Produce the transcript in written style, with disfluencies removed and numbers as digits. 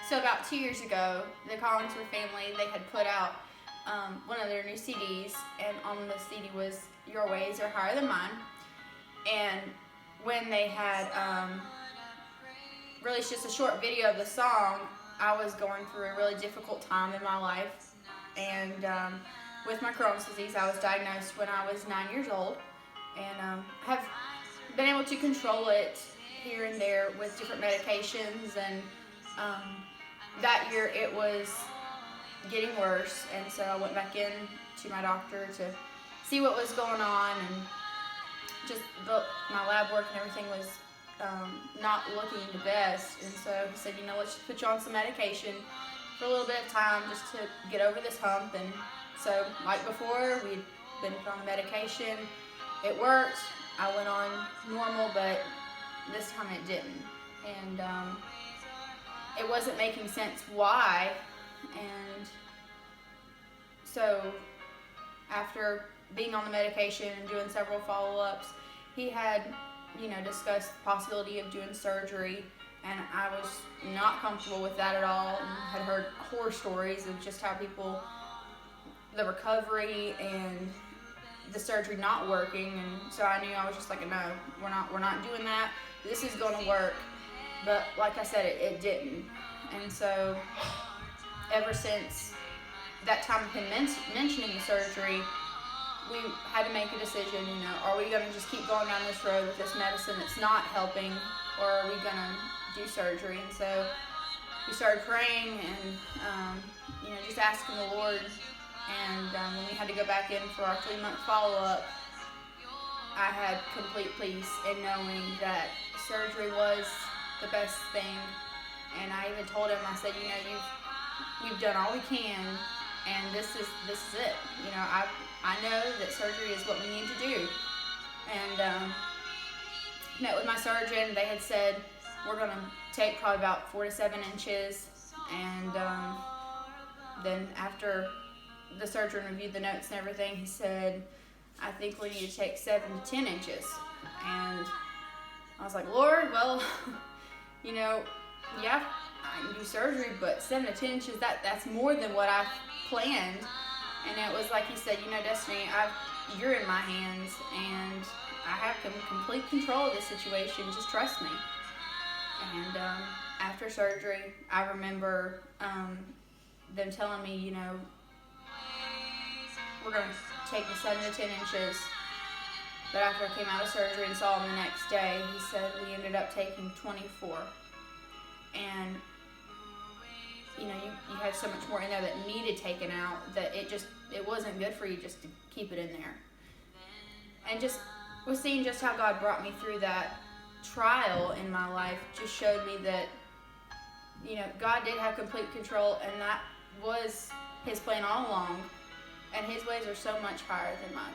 So about 2 years ago, the Collinsworth family, they had put out one of their new CDs, and on the CD was "Your Ways Are Higher Than Mine." And when they had released just a short video of the song, I was going through a really difficult time in my life, and with my Crohn's disease, I was diagnosed when I was 9 years old, and have been able to control it here and there with different medications, and that year it was getting worse, and so I went back in to my doctor to see what was going on, and just my lab work and everything was not looking the best, and so he said, let's just put you on some medication for a little bit of time just to get over this hump. And so like before, we'd been put on medication, it worked, I went on normal, but this time it didn't, and it wasn't making sense why. And so after being on the medication and doing several follow-ups, he had discussed the possibility of doing surgery, and I was not comfortable with that at all, and had heard horror stories of just how the recovery and the surgery not working, and so I knew, I was just like, no, we're not doing that. This is going to work. But like I said, it didn't. And so ever since that time of him mentioning the surgery, we had to make a decision, are we going to just keep going down this road with this medicine that's not helping, or are we going to do surgery? And so we started praying and, just asking the Lord. And when we had to go back in for our 3-month follow-up, I had complete peace in knowing that surgery was the best thing. And I even told him, I said, we've done all we can, and this is it. I know that surgery is what we need to do. And met with my surgeon. They had said we're going to take probably about 4 to 7 inches, and then after the surgeon reviewed the notes and everything, he said, I think we need to take 7 to 10 inches. And I was like, Lord, well, yeah, I can do surgery, but 7 to 10 inches, that's more than what I planned. And it was like he said, Destiny, you're in my hands, and I have complete control of this situation. Just trust me. And after surgery, I remember them telling me, we're going to take the 7 to 10 inches. But after I came out of surgery and saw him the next day, he said we ended up taking 24. And, you had so much more in there that needed taken out, that it wasn't good for you just to keep it in there. And just was seeing just how God brought me through that trial in my life just showed me that, God did have complete control, and that was His plan all along. And His ways are so much higher than mine.